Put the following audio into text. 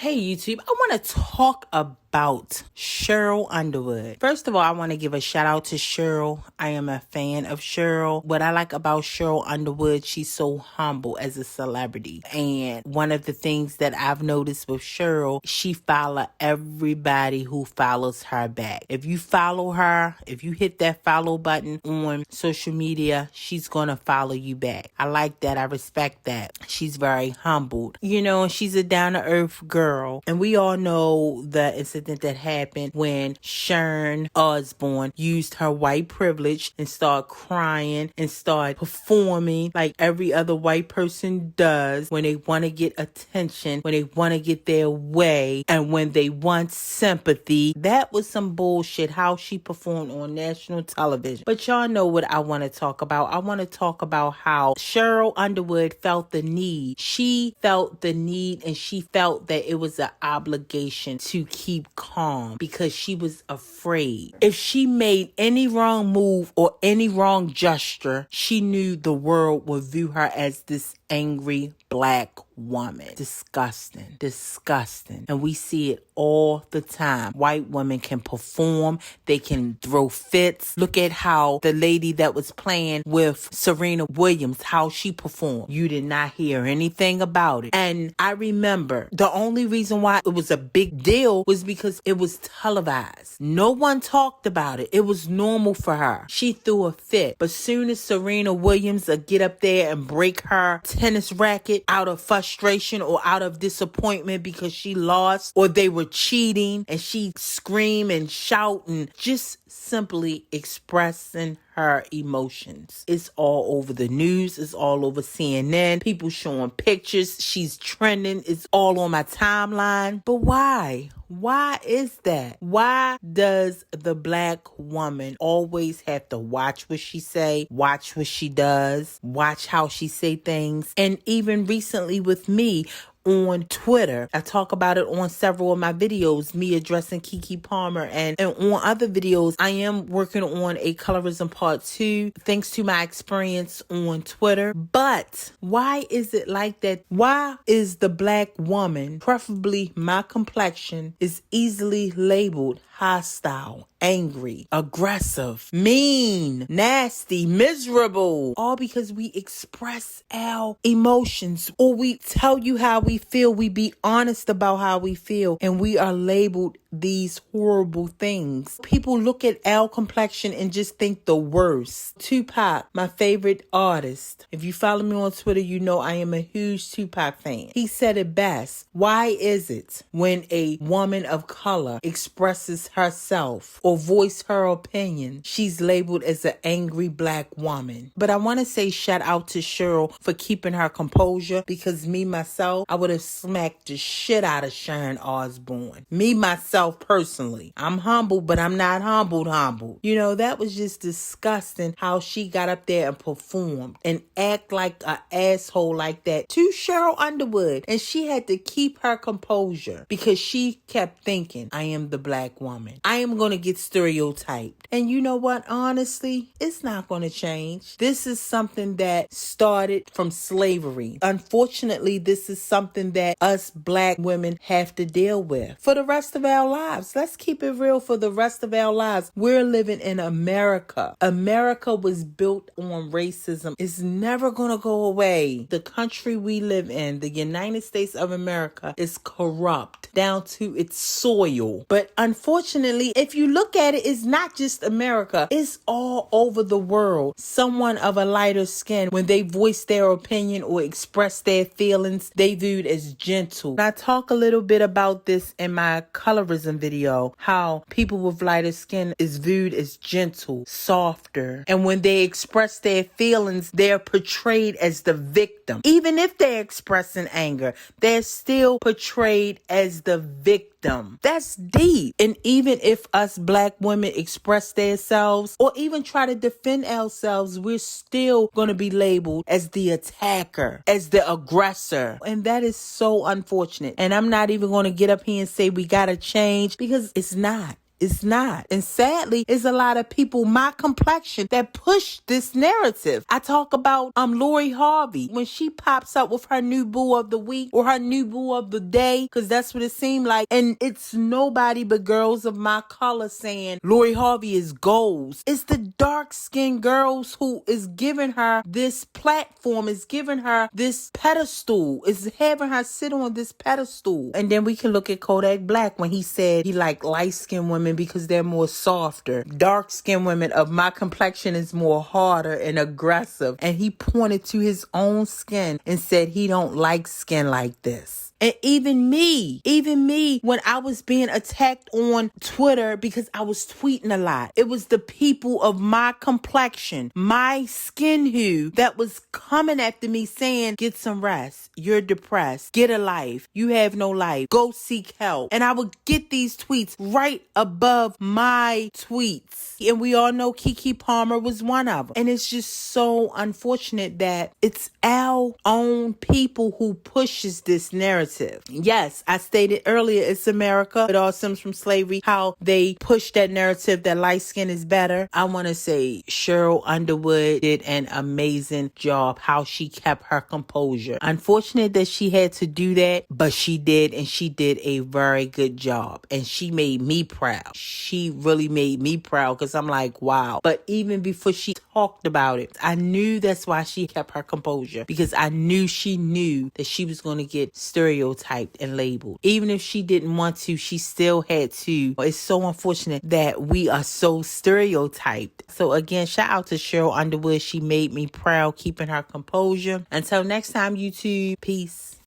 Hey YouTube, I want to talk about Cheryl Underwood. First of all, I want to give a shout out to Cheryl. I am a fan of Cheryl. What I like about Cheryl Underwood, she's so humble as a celebrity. And one of the things that I've noticed with Cheryl, she follows everybody who follows her back. If you follow her, if you hit that follow button on social media, she's going to follow you back. I like that. I respect that. She's very humbled. You know, she's a down-to-earth girl. And we all know the incident that happened when Sharon Osbourne used her white privilege and started crying and started performing like every other white person does when they want to get attention, when they want to get their way, and when they want sympathy. That was some bullshit, how she performed on national television. But y'all know what I want to talk about. I want to talk about how Cheryl Underwood felt the need. She felt the need, and she felt that it was an obligation to keep calm because she was afraid. If she made any wrong move or any wrong gesture, she knew the world would view her as this angry black woman. Disgusting. Disgusting. And we see it all the time. White women can perform. They can throw fits. Look at how the lady that was playing with Serena Williams, how she performed. You did not hear anything about it. And I remember the only reason why it was a big deal was because it was televised. No one talked about it. It was normal for her. She threw a fit. But soon as Serena Williams would get up there and break her tennis racket out of frustration or out of disappointment because she lost or they were cheating, and she scream and shout and just simply expressing her emotions. It's all over the news. It's all over CNN. People showing pictures. She's trending. It's all on my timeline. But why? Why is that? Why does the black woman always have to watch what she say, watch what she does, watch how she say things? And even recently with me, on Twitter, I talk about it on several of my videos, me addressing Keke Palmer, and on other videos, I am working on a colorism part 2, thanks to my experience on Twitter. But why is it like that? Why is the black woman, preferably my complexion, is easily labeled hostile, angry, aggressive, mean, nasty, miserable, all because we express our emotions, or we tell you how we feel, we be honest about how we feel, and we are labeled these horrible things. People look at our complexion and just think the worst. Tupac, my favorite artist. If you follow me on Twitter, you know I am a huge Tupac fan. He said it best. Why is it when a woman of color expresses herself or voice her opinion, she's labeled as an angry black woman? But I want to say shout out to Cheryl for keeping her composure, because me, myself, I would have smacked the shit out of Sharon Osbourne. Me, myself, personally. I'm humble, but I'm not humbled. You know, that was just disgusting how she got up there and performed and act like an asshole like that to Cheryl Underwood. And she had to keep her composure because she kept thinking, I am the black woman. I am going to get stereotyped. And you know what? Honestly, it's not going to change. This is something that started from slavery. Unfortunately, this is something that us black women have to deal with for the rest of our lives. Let's keep it real. For the rest of our lives, we're living in America. America was built on racism. It's never going to go away. The country we live in, the United States of America, is corrupt down to its soil. But unfortunately, if you look at it, it's not just America. It's all over the world. Someone of a lighter skin, when they voice their opinion or express their feelings, they viewed as gentle. I talk a little bit about this in my colorism video, how people with lighter skin is viewed as gentle, softer, and when they express their feelings, they're portrayed as the victim. Even if they're expressing anger, they're still portrayed as the victim. That's deep. And even if us black women express themselves or even try to defend ourselves, we're still going to be labeled as the attacker, as the aggressor. And that is so unfortunate. And I'm not even going to get up here and say we got to change, because it's not. It's not. And sadly, it's a lot of people my complexion that push this narrative. I talk about Lori Harvey when she pops up with her new boo of the week or her new boo of the day, because that's what it seemed like. And it's nobody but girls of my color saying Lori Harvey is goals. It's the dark-skinned girls who is giving her this platform, is giving her this pedestal, is having her sit on this pedestal. And then we can look at Kodak Black when he said he liked light-skinned women because they're more softer. Dark-skinned women of my complexion is more harder and aggressive. And he pointed to his own skin and said he don't like skin like this. And even me, when I was being attacked on Twitter because I was tweeting a lot, it was the people of my complexion, my skin hue that was coming after me saying, get some rest. You're depressed. Get a life. You have no life. Go seek help. And I would get these tweets right above my tweets. And we all know Keke Palmer was one of them. And it's just so unfortunate that it's our own people who pushes this narrative. Yes, I stated earlier, it's America. It all stems from slavery, how they push that narrative that light skin is better. I want to say Cheryl Underwood did an amazing job, how she kept her composure. Unfortunate that she had to do that, but she did, and she did a very good job. And she made me proud. She really made me proud because I'm like, wow. But even before she talked about it, I knew that's why she kept her composure, because I knew she knew that she was going to get stereotyped and labeled. Even if she didn't want to, she still had to. It's so unfortunate that we are so stereotyped. So again, shout out to Cheryl Underwood. She made me proud, keeping her composure. Until next time, YouTube, peace.